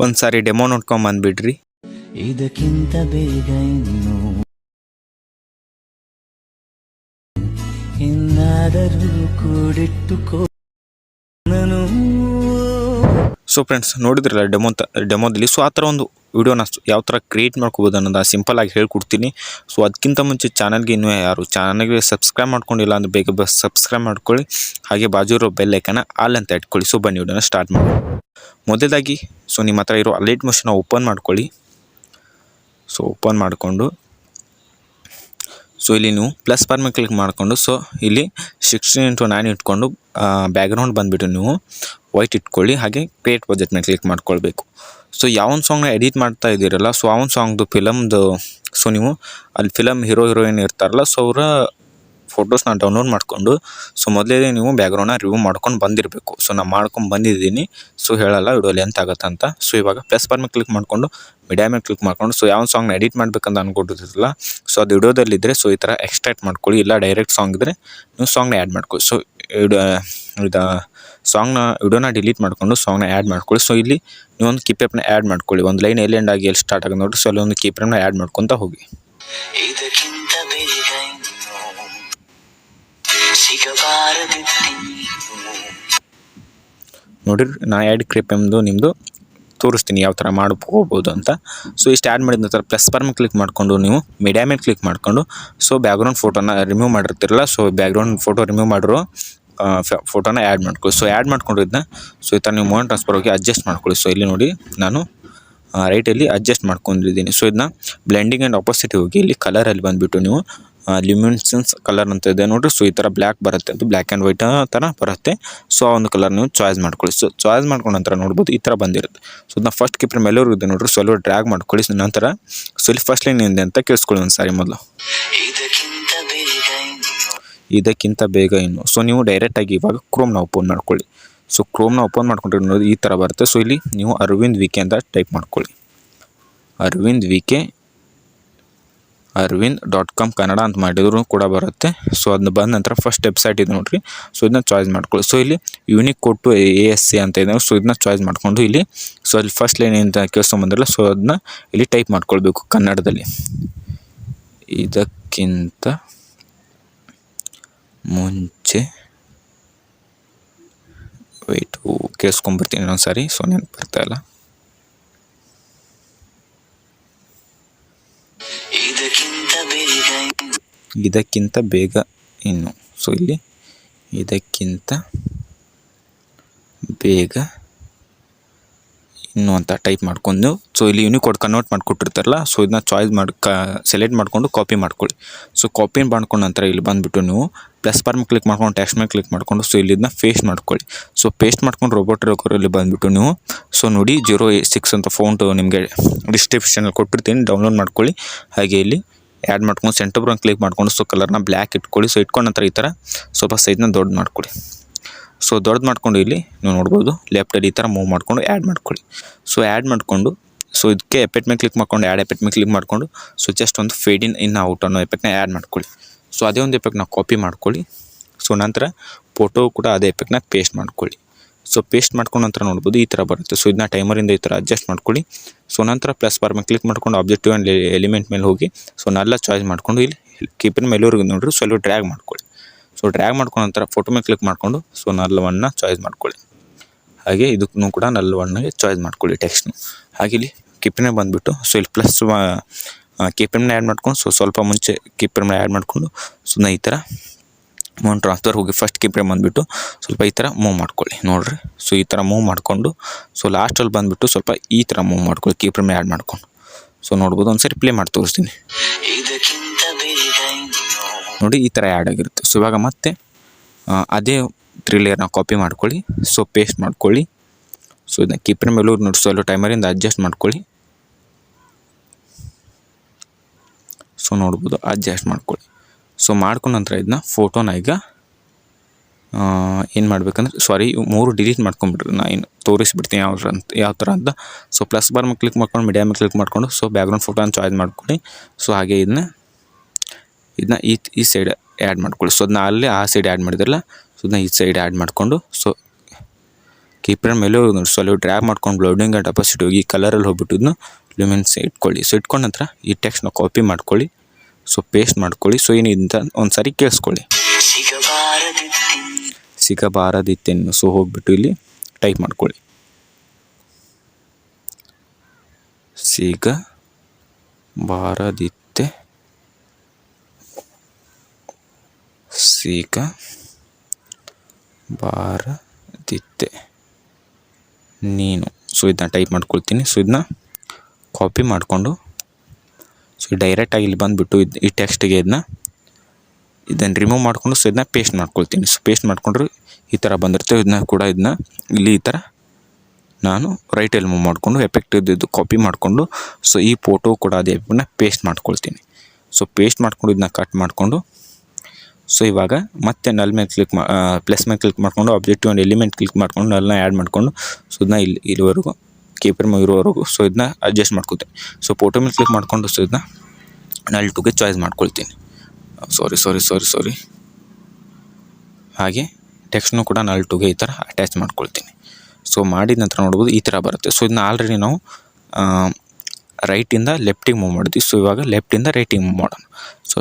ಒಂದು ಸಾರಿ ಡೆಮೋ ನೋಡ್ಕೊಂಡು ಬಂದುಬಿಡ್ರಿ. ಇದಕ್ಕಿಂತ ಬೇಗ ಇನ್ನಾದರೂ ಕೂಡಿಟ್ಟುಕೋ ನಾನು. ಸೊ ಫ್ರೆಂಡ್ಸ್, ನೋಡಿದ್ರಲ್ಲ ಡೆಮೋದಲ್ಲಿ. ಸೊ ಆ ಥರ ಒಂದು ವಿಡಿಯೋನ ಯಾವ ಥರ ಕ್ರಿಯೇಟ್ ಮಾಡ್ಕೋಬೋದು ಅನ್ನೋದು ಸಿಂಪಲಾಗಿ ಹೇಳ್ಕೊಡ್ತೀನಿ. ಸೊ ಅದಕ್ಕಿಂತ ಮುಂಚೆ ಚಾನಲ್ಗೆ ಇನ್ನೂ ಯಾರು ಚಾನಲ್ಗೆ ಸಬ್ಸ್ಕ್ರೈಬ್ ಮಾಡ್ಕೊಂಡಿಲ್ಲ ಅಂದರೆ ಬೇಗ ಸಬ್ಸ್ಕ್ರೈಬ್ ಮಾಡ್ಕೊಳ್ಳಿ. ಹಾಗೆ ಬಾಜು ಇರೋ ಬೆಲ್ ಐಕನ್ನ ಆಲ್ ಅಂತ ಇಟ್ಕೊಳ್ಳಿ. ಸೊ ಬನ್ನಿ ವಿಡಿಯೋನ ಸ್ಟಾರ್ಟ್ ಮಾಡಿ. ಮೊದಲಾಗಿ ಸೊ ನಿಮ್ಮ ಹತ್ರ ಇರೋ ಲೈಟ್ ಮೋಷನ್ನ ಓಪನ್ ಮಾಡ್ಕೊಳ್ಳಿ. ಸೊ ಓಪನ್ ಮಾಡಿಕೊಂಡು ಸೊ ಇಲ್ಲಿ ನೀವು ಪ್ಲಸ್ ಬಾರ್ ಮೇಲೆ ಕ್ಲಿಕ್ ಮಾಡಿಕೊಂಡು ಸೊ ಇಲ್ಲಿ 16:9 ಇಟ್ಕೊಂಡು ಬ್ಯಾಕ್ಗ್ರೌಂಡ್ ಬಂದುಬಿಟ್ಟು ನೀವು ವೈಟ್ ಇಟ್ಕೊಳ್ಳಿ. ಹಾಗೆ ಕ್ರಿಯೇಟ್ ಬಜೆಟ್ ಮೇಲೆ ಕ್ಲಿಕ್ ಮಾಡ್ಕೊಳ್ಬೇಕು. ಸೊ ಯಾವೊಂದು ಸಾಂಗ್ನ ಎಡಿಟ್ ಮಾಡ್ತಾ ಇದ್ದೀರಲ್ಲ, ಸೊ ಆ ಒಂದು ಸಾಂಗ್ದು ಫಿಲಮ್ದು ಸೊ ನೀವು ಅಲ್ಲಿ ಫಿಲಮ್ ಹೀರೋಯಿನ್ ಇರ್ತಾರಲ್ಲ, ಸೊ ಅವರ ಫೋಟೋಸ್ನ ಡೌನ್ಲೋಡ್ ಮಾಡಿಕೊಂಡು ಸೊ ಮೊದಲೇ ನೀವು ಬ್ಯಾಕ್ಗ್ರೌಂಡ್ನ ರಿಮೂವ್ ಮಾಡ್ಕೊಂಡು ಬಂದಿರಬೇಕು. ಸೊ ನಾನು ಮಾಡ್ಕೊಂಡು ಬಂದಿದ್ದೀನಿ. ಸೊ ಹೇಳಲ್ಲ ವಿಡಿಯೋ ಲೆಂತ್ ಆಗುತ್ತೆ ಅಂತ. ಸೊ ಇವಾಗ ಪ್ಲಸ್ ಬಾರ್ ಮೇಲೆ ಕ್ಲಿಕ್ ಮಾಡಿಕೊಂಡು ಮೀಡಿಯಾ ಮೇಲೆ ಕ್ಲಿಕ್ ಮಾಡ್ಕೊಂಡು ಸೊ ಯಾವ ಸಾಂಗ್ನ ಎಡಿಟ್ ಮಾಡಬೇಕಂತ ಅಂದ್ಕೊಂಡಿರ್ತಿರಲ್ಲ, ಸೊ ಅದು ವಿಡಿಯೋದಲ್ಲಿದ್ದರೆ ಸೊ ಈ ಥರ ಎಕ್ಸ್ಟ್ರಾಕ್ಟ್ ಮಾಡ್ಕೊಳ್ಳಿ. ಇಲ್ಲ ಡೈರೆಕ್ಟ್ ಸಾಂಗ್ ಇದ್ದರೆ ನೀವು ಸಾಂಗ್ನ ಆ್ಯಡ್ ಮಾಡ್ಕೊಳ್ಳಿ. ಸೊ ಇದು ಸಾಂಗ್ನ ವಿಡಿಯೋನ ಡಿಲೀಟ್ ಮಾಡಿಕೊಂಡು ಸಾಂಗ್ನ ಆ್ಯಡ್ ಮಾಡ್ಕೊಳ್ಳಿ. ಸೊ ಇಲ್ಲಿ ನೀವೊಂದು ಕೀಪ್ಯಾಪ್ನ ಆ್ಯಡ್ ಮಾಡ್ಕೊಳ್ಳಿ. ಒಂದು ಲೈನ್ ಎಲ್ಲಿ ಎಂಡ್ ಆಗಿ ಎಲ್ಲಿ ಸ್ಟಾರ್ಟ್ ಆಗೋದು ನೋಡಿರಿ. ಸೊ ಅಲ್ಲಿ ಒಂದು ಕೀಪ್ಯಾಪ್ನ ಆ್ಯಡ್ ಮಾಡ್ಕೊತ ಹೋಗಿ. ನೋಡಿರಿ, ನಾ ಆ್ಯಡ್ ಕೀಪ್ಯಾಪ್ದು ನಿಮ್ಮದು ತೋರಿಸ್ತೀನಿ ಯಾವ ಥರ ಮಾಡ್ಕೋಬೋದು ಅಂತ. ಸೊ ಇಷ್ಟು ಆ್ಯಡ್ ಮಾಡಿದ ನಂತರ ಪ್ಲಸ್ ಬಾರ್ ಮೇಲೆ ಕ್ಲಿಕ್ ಮಾಡಿಕೊಂಡು ನೀವು ಮೀಡಿಯಾ ಮೇಲೆ ಕ್ಲಿಕ್ ಮಾಡಿಕೊಂಡು ಸೊ ಬ್ಯಾಕ್ಗ್ರೌಂಡ್ ಫೋಟೋನ ರಿಮೂವ್ ಮಾಡಿರ್ತಿರಲ್ಲ, ಸೊ ಬ್ಯಾಕ್ಗ್ರೌಂಡ್ ಫೋಟೋ ರಿಮೂವ್ ಮಾಡಿರೋ ಫೋಟೋನ ಆ್ಯಡ್ ಮಾಡ್ಕೊಳ್ಳಿ. ಸೊ ಆ್ಯಡ್ ಮಾಡ್ಕೊಂಡಿದ್ದನ್ನ ಸೊ ಈ ಥರ ನೀವು ಮೋಹನ್ ಟ್ರಾನ್ಸ್ಫರ್ ಹೋಗಿ ಅಡ್ಜಸ್ಟ್ ಮಾಡ್ಕೊಳ್ಳಿ. ಸೊ ಇಲ್ಲಿ ನೋಡಿ ನಾನು ರೈಟಲ್ಲಿ ಅಡ್ಜಸ್ಟ್ ಮಾಡ್ಕೊಂಡಿದ್ದೀನಿ. ಸೊ ಇದನ್ನ ಬ್ಲೆಂಡಿಂಗ್ ಆ್ಯಂಡ್ ಆಪೋಸಿಟಿ ಹೋಗಿ ಇಲ್ಲಿ ಕಲರಲ್ಲಿ ಬಂದುಬಿಟ್ಟು ನೀವು ಲ್ಯೂಮಿನೆಸೆನ್ಸ್ ಕಲರ್ ಅಂತ ಇದೆ ನೋಡಿರಿ. ಸೊ ಈ ಥರ ಬ್ಲ್ಯಾಕ್ ಬರುತ್ತೆ, ಅದು ಬ್ಲ್ಯಾಕ್ ಆ್ಯಂಡ್ ವೈಟ್ ಥರ ಬರುತ್ತೆ. ಸೊ ಆ ಒಂದು ಕಲರ್ ನೀವು ಚಾಯ್ಸ್ ಮಾಡ್ಕೊಳ್ಳಿ. ಸೊ ಚಾಯ್ಸ್ ಮಾಡ್ಕೊಂಡ ನಂತರ ನೋಡ್ಬೋದು ಈ ಥರ ಬಂದಿರುತ್ತೆ. ಸೊ ಇದನ್ನ ಫಸ್ಟ್ ಕೀಪ್ರ ಮೇಲೂ ಇದೆ ನೋಡಿರಿ. ಸೊ ಅಲ್ಲಿ ಡ್ರ್ಯಾಗ್ ಮಾಡ್ಕೊಳ್ಳಿ. ಸೊ ನಂತರ ಸೊ ಇಲ್ಲಿ ಫಸ್ಟ್ ಲೈನ್ ಇದೆ ಅಂತ ಕೇಳಿಸ್ಕೊಳ್ಳಿ ಒಂದು ಸಾರಿ ಮೊದಲು. ಇದಕ್ಕಿಂತ ಬೇಗ ಇನ್ನು. ಸೊ ನೀವು ಡೈರೆಕ್ಟಾಗಿ ಇವಾಗ ಕ್ರೋಮ್ನ ಓಪನ್ ಮಾಡ್ಕೊಳ್ಳಿ. ಸೊ ಕ್ರೋಮ್ನ ಓಪನ್ ಮಾಡ್ಕೊಂಡ್ರೆ ನೋಡಿ ಈ ಥರ ಬರುತ್ತೆ. ಸೊ ಇಲ್ಲಿ ನೀವು ಅರವಿಂದ್ ವಿ ಕೆ ಅಂತ ಟೈಪ್ ಮಾಡ್ಕೊಳ್ಳಿ. arvind.com ಕನ್ನಡ ಅಂತ ಮಾಡಿದ್ರು ಕೂಡ ಬರುತ್ತೆ. ಸೊ ಅದನ್ನ ಬಂದ ನಂತರ ಫಸ್ಟ್ ವೆಬ್ಸೈಟ್ ಇದೆ ನೋಡಿರಿ. ಸೊ ಇದನ್ನ ಚಾಯ್ಸ್ ಮಾಡ್ಕೊಳ್ಳಿ. ಸೊ ಇಲ್ಲಿ ಯೂನಿಕ್ ಕೋಡ್ ಟು ASC ಅಂತ ಇದೆ. ಸೊ ಇದನ್ನ ಚಾಯ್ಸ್ ಮಾಡಿಕೊಂಡು ಇಲ್ಲಿ ಸೊ ಅಲ್ಲಿ ಫಸ್ಟ್ ಲೈನ್ ಅಂತ ಕೇಳಿಸ್ಕೊಂಬಂದ್ರಲ್ಲ, ಸೊ ಅದನ್ನ ಇಲ್ಲಿ ಟೈಪ್ ಮಾಡ್ಕೊಳ್ಬೇಕು ಕನ್ನಡದಲ್ಲಿ. ಇದಕ್ಕಿಂತ ಮುಂಚೆ ವೆಯ್ಟು ಕೇಳಿಸ್ಕೊಂಬರ್ತೀನಿ ಇನ್ನೊಂದು ಸಾರಿ. ಸೊ ನೆನಪು ಬರ್ತಾಯಿಲ್ಲ. ಇದಕ್ಕಿಂತ ಬೇಗ ಇನ್ನು. ಸೊ ಇಲ್ಲಿ ಇದಕ್ಕಿಂತ ಬೇಗ ಇನ್ನು ಅಂತ ಟೈಪ್ ಮಾಡ್ಕೊಂಡು ಸೊ ಇಲ್ಲಿ ಯೂನಿಕೋಡ್ ಕನ್ವರ್ಟ್ ಮಾಡಿಕೊಟ್ಟಿರ್ತಾರಲ್ಲ, ಸೊ ಇದನ್ನ ಚಾಯ್ಸ್ ಮಾಡಿ ಸೆಲೆಕ್ಟ್ ಮಾಡಿಕೊಂಡು ಕಾಪಿ ಮಾಡ್ಕೊಳ್ಳಿ. ಸೊ ಕಾಪಿ ಮಾಡ್ಕೊಂಡು ನಂತರ ಇಲ್ಲಿ ಬಂದುಬಿಟ್ಟು ನೀವು ಪ್ಲಸ್ ಬಾರ್ ಮೇಲೆ ಕ್ಲಿಕ್ ಮಾಡ್ಕೊಂಡು ಟೆಕ್ಸ್ಟ್ ಮೇಲೆ ಕ್ಲಿಕ್ ಮಾಡಿಕೊಂಡು ಸೊ ಇಲ್ಲಿ ಇದನ್ನ ಪೇಸ್ಟ್ ಮಾಡ್ಕೊಳ್ಳಿ. ಸೊ ಪೇಸ್ಟ್ ಮಾಡ್ಕೊಂಡು ರೋಬೋಟ್ ಇಲ್ಲಿ ಬಂದುಬಿಟ್ಟು ನೀವು ಸೊ ನೋಡಿ 086 ಅಂತ ಫೋಂಟು ನಿಮಗೆ ಡಿಸ್ಕ್ರಿಪ್ಷನಲ್ಲಿ ಕೊಟ್ಟಿರ್ತೀನಿ, ಡೌನ್ಲೋಡ್ ಮಾಡ್ಕೊಳ್ಳಿ. ಹಾಗೆ ಇಲ್ಲಿ ಆ್ಯಡ್ ಮಾಡ್ಕೊಂಡು ಸೆಂಟರ್ ಬ್ರೌನ್ ಕ್ಲಿಕ್ ಮಾಡ್ಕೊಂಡು ಸೊ ಕಲರ್ನ ಬ್ಲ್ಯಾಕ್ ಇಟ್ಕೊಳ್ಳಿ. ಸೊ ಇಟ್ಕೊಂಡ ನಂತರ ಈ ಥರ ಸ್ವಲ್ಪ ಸೈಜ್ನ ದೊಡ್ಡ ಮಾಡ್ಕೊಳ್ಳಿ. ಸೊ ದೊಡ್ಡದು ಮಾಡ್ಕೊಂಡು ಇಲ್ಲಿ ನೀವು ನೋಡ್ಬೋದು ಲೆಫ್ಟಲ್ಲಿ ಈ ಥರ ಮೂವ್ ಮಾಡ್ಕೊಂಡು ಆ್ಯಡ್ ಮಾಡ್ಕೊಳ್ಳಿ. ಸೊ ಆ್ಯಡ್ ಮಾಡಿಕೊಂಡು ಸೊ ಇದಕ್ಕೆ ಎಫೆಕ್ಟ್ ಮೇಲೆ ಕ್ಲಿಕ್ ಮಾಡ್ಕೊಂಡು ಆ್ಯಡ್ ಎಫೆಕ್ಟ್ ಮೇಲೆ ಕ್ಲಿಕ್ ಮಾಡಿಕೊಂಡು ಸೊ ಜಸ್ಟ್ ಒಂದು ಫೇಡ್ ಇನ್ ಔಟ್ ಅನ್ನೋ ಎಫೆಕ್ಟ್ನ ಆ್ಯಡ್ ಮಾಡ್ಕೊಳ್ಳಿ. ಸೊ ಅದೇ ಒಂದು ಎಫೆಕ್ಟ್ನ ಕಾಪಿ ಮಾಡ್ಕೊಳ್ಳಿ. ಸೊ ನಂತರ ಫೋಟೋ ಕೂಡ ಅದೇ ಎಫೆಕ್ಟ್ನ ಪೇಸ್ಟ್ ಮಾಡ್ಕೊಳ್ಳಿ. ಸೊ ಪೇಸ್ಟ್ ಮಾಡ್ಕೊಂಡು ನಂತರ ನೋಡ್ಬೋದು ಈ ಥರ ಬರುತ್ತೆ. ಸೊ ಇದನ್ನ ಟೈಮರಿಂದ ಈ ಥರ ಅಡ್ಜಸ್ಟ್ ಮಾಡ್ಕೊಳ್ಳಿ. ಸೊ ನಂತರ ಪ್ಲಸ್ ಬಾರ್ ಮೇಲೆ ಕ್ಲಿಕ್ ಮಾಡ್ಕೊಂಡು ಆಬ್ಜೆಕ್ಟಿವ್ ಆ್ಯಂಡ್ ಎಲಿಮೆಂಟ್ ಮೇಲೆ ಹೋಗಿ ಸೊ ನೆಲ್ಲ ಚಾಯ್ಸ್ ಮಾಡ್ಕೊಂಡು ಇಲ್ಲಿ ಕೀಪರ್ ಮೇಲೂರಿಗೆ ನೋಡಿರಿ. ಸೊ ಅಲ್ಲಿ ಡ್ರ್ಯಾಗ್ ಮಾಡ್ಕೊಳ್ಳಿ. ಸೊ ಡ್ರ್ಯಾಗ್ ಮಾಡ್ಕೊಂಡ ನಂತರ ಫೋಟೋ ಮೇಲೆ ಕ್ಲಿಕ್ ಮಾಡಿಕೊಂಡು ಸೊ ನಲ್ಲವನ್ನ ಚಾಯ್ಸ್ ಮಾಡ್ಕೊಳ್ಳಿ. ಹಾಗೆ ಇದಕ್ಕೂ ಕೂಡ ನಲ್ಲವಣ್ಣಗೆ ಚಾಯ್ಸ್ ಮಾಡ್ಕೊಳ್ಳಿ ಟೆಕ್ಸ್ಟ್ನು. ಹಾಗೆ ಇಲ್ಲಿ ಕೀಪರ್ನೇ ಬಂದುಬಿಟ್ಟು ಸೊ ಇಲ್ಲಿ ಪ್ಲಸ್ ಕೀಪರ್ನ ಆ್ಯಡ್ ಮಾಡ್ಕೊಂಡು ಸೊ ಸ್ವಲ್ಪ ಮುಂಚೆ ಕೀಪರ್ನ ಆ್ಯಡ್ ಮಾಡಿಕೊಂಡು ಸೊ ಈ ಥರ ಮೋಹನ್ ಟ್ರಾನ್ಸ್ಫರ್ ಹೋಗಿ ಫಸ್ಟ್ ಕೀಪ್ರೆ ಬಂದುಬಿಟ್ಟು ಸ್ವಲ್ಪ ಈ ಥರ ಮೂವ್ ಮಾಡ್ಕೊಳ್ಳಿ ನೋಡಿರಿ. ಸೊ ಈ ಥರ ಮೂವ್ ಮಾಡಿಕೊಂಡು ಸೊ ಲಾಸ್ಟಲ್ಲಿ ಬಂದುಬಿಟ್ಟು ಸ್ವಲ್ಪ ಈ ಥರ ಮೂವ್ ಮಾಡ್ಕೊಳ್ಳಿ ಕೀಪ್ರೆ ಆ್ಯಡ್ ಮಾಡ್ಕೊಂಡು. ಸೊ ನೋಡ್ಬೋದು ಒಂದು ಸರಿ ಪ್ಲೇ ಮಾಡಿ ತೋರಿಸ್ತೀನಿ ನೋಡಿ, ಈ ಥರ ಆ್ಯಡ್ ಆಗಿರುತ್ತೆ. ಸೊ ಇವಾಗ ಮತ್ತೆ ಅದೇ 3 ಲೇಯರ್ನ ಕಾಪಿ ಮಾಡ್ಕೊಳ್ಳಿ. ಸೊ ಪೇಸ್ಟ್ ಮಾಡ್ಕೊಳ್ಳಿ. ಸೊ ಇದನ್ನ ಕೀಪ್ರೆ ಮೇಲೂ ನೋಡಿ ಸೊ ಎಲ್ಲೋ ಟೈಮರಿಂದ ಅಡ್ಜಸ್ಟ್ ಮಾಡ್ಕೊಳ್ಳಿ. ಸೊ ನೋಡ್ಬೋದು ಅಡ್ಜಸ್ಟ್ ಮಾಡ್ಕೊಳ್ಳಿ. ಸೊ ಮಾಡ್ಕೊಂಡ ನಂತರ ಇದನ್ನ ಫೋಟೋನ ಈಗ ಏನು ಮಾಡಬೇಕಂದ್ರೆ ಸಾರಿ 3 ಡಿಲೀಟ್ ಮಾಡ್ಕೊಂಬಿಟ್ರಿ. ನಾನು ಇನ್ನು ತೋರಿಸ್ಬಿಡ್ತೀನಿ ಯಾವ ಥರ ಅಂತ. ಸೊ ಪ್ಲಸ್ ಬಾರ್ ಮೇಲೆ ಕ್ಲಿಕ್ ಮಾಡ್ಕೊಂಡು ಮೀಡಿಯಾ ಮೇಲೆ ಕ್ಲಿಕ್ ಮಾಡಿಕೊಂಡು ಸೊ ಬ್ಯಾಕ್ಗ್ರೌಂಡ್ ಫೋಟೋನ ಚಾಯ್ಸ್ ಮಾಡ್ಕೊಳ್ಳಿ. ಸೊ ಹಾಗೆ ಇದನ್ನ ಈ ಸೈಡ್ ಆ್ಯಡ್ ಮಾಡ್ಕೊಳ್ಳಿ. ಸೊ ಅದನ್ನ ಅಲ್ಲೇ ಆ ಸೈಡ್ ಆ್ಯಡ್ ಮಾಡಿದ್ರಲ್ಲ, ಸೊ ಇದನ್ನ ಈ ಸೈಡ್ ಆ್ಯಡ್ ಮಾಡಿಕೊಂಡು ಸೊ ಕೀಪ್ಯಾಡ್ ಮೇಲೆ ಸ್ವಲ್ಪ ಡ್ರ್ಯಾಗ್ ಮಾಡ್ಕೊಂಡು ಲೋಡಿಂಗ್ ಆ್ಯಂಡ್ ಅಪಾಸಿಟಿ ಹೋಗಿ ಕಲರಲ್ಲಿ ಹೋಗ್ಬಿಟ್ಟು ಇದನ್ನ ಲುಮಿನ್ಸ್ ಇಟ್ಕೊಳ್ಳಿ. ಸೊ ಇಟ್ಕೊಂಡ ನಂತರ ಈ ಟೆಕ್ಸ್ಟ್ನ ಕಾಪಿ ಮಾಡ್ಕೊಳ್ಳಿ. ಸೊ ಪೇಸ್ಟ್ ಮಾಡ್ಕೊಳ್ಳಿ. ಸೊ ಏನಿಂತ ಒಂದು ಸಾರಿ ಕೇಳಿಸ್ಕೊಳ್ಳಿ. ಸಿಗಬಾರದಿತ್ತೆನ್ನು. ಸೊ ಹೋಗ್ಬಿಟ್ಟು ಇಲ್ಲಿ ಟೈಪ್ ಮಾಡ್ಕೊಳ್ಳಿ. ಸಿಗಬಾರದಿತ್ತೆ ಸಿಗಬಾರದಿತ್ತೆ ನೀನು. ಸೊ ಇದನ್ನ ಟೈಪ್ ಮಾಡ್ಕೊಳ್ತೀನಿ. ಸೊ ಇದನ್ನ ಕಾಪಿ ಮಾಡಿಕೊಂಡು ಸೊ ಡೈರೆಕ್ಟಾಗಿ ಇಲ್ಲಿ ಬಂದುಬಿಟ್ಟು ಈ ಟೆಕ್ಸ್ಟಿಗೆ ಇದನ್ನು ರಿಮೂವ್ ಮಾಡಿಕೊಂಡು ಸೊ ಇದನ್ನ ಪೇಸ್ಟ್ ಮಾಡ್ಕೊಳ್ತೀನಿ. ಸೊ ಪೇಸ್ಟ್ ಮಾಡಿಕೊಂಡ್ರೆ ಈ ಥರ ಬಂದಿರುತ್ತೆ. ಇದನ್ನ ಇಲ್ಲಿ ಈ ಥರ ನಾನು ರೈಟಲ್ಲಿ ಮೂವ್ ಮಾಡಿಕೊಂಡು ಎಫೆಕ್ಟ್ ಇದ್ದು ಕಾಪಿ ಮಾಡಿಕೊಂಡು ಸೊ ಈ ಫೋಟೋ ಕೂಡ ಅದೇ ಪೇಸ್ಟ್ ಮಾಡ್ಕೊಳ್ತೀನಿ. ಸೊ ಪೇಸ್ಟ್ ಮಾಡ್ಕೊಂಡು ಇದನ್ನ ಕಟ್ ಮಾಡಿಕೊಂಡು ಸೊ ಇವಾಗ ಮತ್ತೆ ನಲ್ ಮೇಲೆ ಪ್ಲಸ್ ಮೇಲೆ ಕ್ಲಿಕ್ ಮಾಡಿಕೊಂಡು ಆಬ್ಜೆಕ್ಟಿವ್ ಆ್ಯಂಡ್ ಎಲಿಮೆಂಟ್ ಕ್ಲಿಕ್ ಮಾಡ್ಕೊಂಡು ನಲ್ನ ಆ್ಯಡ್ ಮಾಡಿಕೊಂಡು ಸೊ ಇದನ್ನ ಇಲ್ಲಿವರೆಗೂ ಕೀಪರ್ ಇರೋವರೆಗೂ ಸೊ ಇದನ್ನ ಅಡ್ಜಸ್ಟ್ ಮಾಡ್ಕೊತೀನಿ. ಸೊ ಫೋಟೋ ಮೇಲೆ ಕ್ಲಿಕ್ ಮಾಡಿಕೊಂಡು ಸೊ ಇದನ್ನ ನಲ್ ಟುಗೆ ಚಾಯ್ಸ್ ಮಾಡ್ಕೊಳ್ತೀನಿ. ಸಾರಿ ಹಾಗೆ ಟೆಕ್ಸ್ಟ್ನು ಕೂಡ ನಲ್ ಟುಗೆ ಈ ಥರ ಅಟ್ಯಾಚ್ ಮಾಡ್ಕೊಳ್ತೀನಿ. ಸೊ ಮಾಡಿದ ನಂತರ ನೋಡ್ಬೋದು ಈ ಥರ ಬರುತ್ತೆ. ಸೊ ಇದನ್ನ ಆಲ್ರೆಡಿ ನಾವು ರೈಟಿಂದ ಲೆಫ್ಟಿಗೆ ಮೂವ್ ಮಾಡಿದ್ವಿ. ಸೊ ಇವಾಗ ಲೆಫ್ಟಿಂದ ರೈಟಿಗೆ ಮೂವ್ ಮಾಡೋಣ. ಸೊ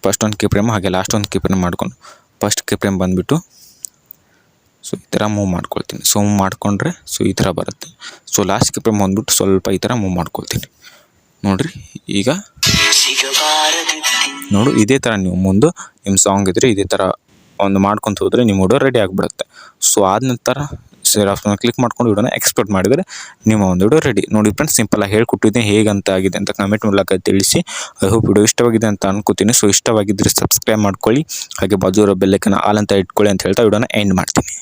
ಫಸ್ಟ್ ಒಂದು ಕೀಪ್ರೇಮ್ ಹಾಗೆ ಲಾಸ್ಟ್ ಒಂದು ಕೀಪ್ರೇಮ್ ಮಾಡ್ಕೊಂಡು ಫಸ್ಟ್ ಕೀಪ್ರೇಮ್ ಬಂದುಬಿಟ್ಟು ಸೊ ಈ ಥರ ಮೂವ್ ಮಾಡ್ಕೊಳ್ತೀನಿ. ಸೊ ಮೂವ್ ಮಾಡಿಕೊಂಡ್ರೆ ಸೊ ಈ ಥರ ಬರುತ್ತೆ. ಸೊ ಲಾಸ್ಟ್ ಕೀಪ್ರೇಮ್ ಬಂದುಬಿಟ್ಟು ಸ್ವಲ್ಪ ಈ ಥರ ಮೂವ್ ಮಾಡ್ಕೊಳ್ತೀನಿ. ನೋಡಿರಿ ಈಗ ನೋಡು ಇದೇ ಥರ ನೀವು ಮುಂದೆ ನಿಮ್ಮ ಸಾಂಗ್ ಇದ್ದರೆ ಇದೇ ಥರ ಒಂದು ಮಾಡ್ಕೊತ ಹೋದರೆ ನಿಮ್ಮ ವಿಡಿಯೋ ರೆಡಿ ಆಗಿಬಿಡುತ್ತೆ. ಸೊ ಆದ ನಂತರ ಶೇರ್ ಆಪ್ಷನ್ ಕ್ಲಿಕ್ ಮಾಡ್ಕೊಂಡು ವಿಡಿಯೋನ ಎಕ್ಸ್ಪೋರ್ಟ್ ಮಾಡಿದರೆ ನಿಮ್ಮ ಒಂದು ವಿಡಿಯೋ ರೆಡಿ. ನೋಡಿ ಫ್ರೆಂಡ್ಸ್, ಸಿಂಪಲಾಗಿ ಹೇಳ್ಕೊಟ್ಟಿದ್ದೀನಿ ಹೇಗಂತ ಆಗಿದೆ ಅಂತ ಕಮೆಂಟ್ ಮೂಲಕ ತಿಳಿಸಿ. ಐ ಹೋಪ್ ವಿಡಿಯೋ ಇಷ್ಟವಾಗಿದೆ ಅಂತ ಅನ್ಕೋತೀನಿ. ಸೊ ಇಷ್ಟವಾಗಿದ್ದರೆ ಸಬ್ಸ್ಕ್ರೈಬ್ ಮಾಡ್ಕೊಳ್ಳಿ, ಹಾಗೆ ಬಾಜು ಇರೋ ಬೆಲ್ ಐಕಾನ್ ಆಲ್ ಅಂತ ಇಟ್ಕೊಳ್ಳಿ ಅಂತ ಹೇಳ್ತಾ ವಿಡಿಯೋನ ಎಂಡ್ ಮಾಡ್ತೀನಿ.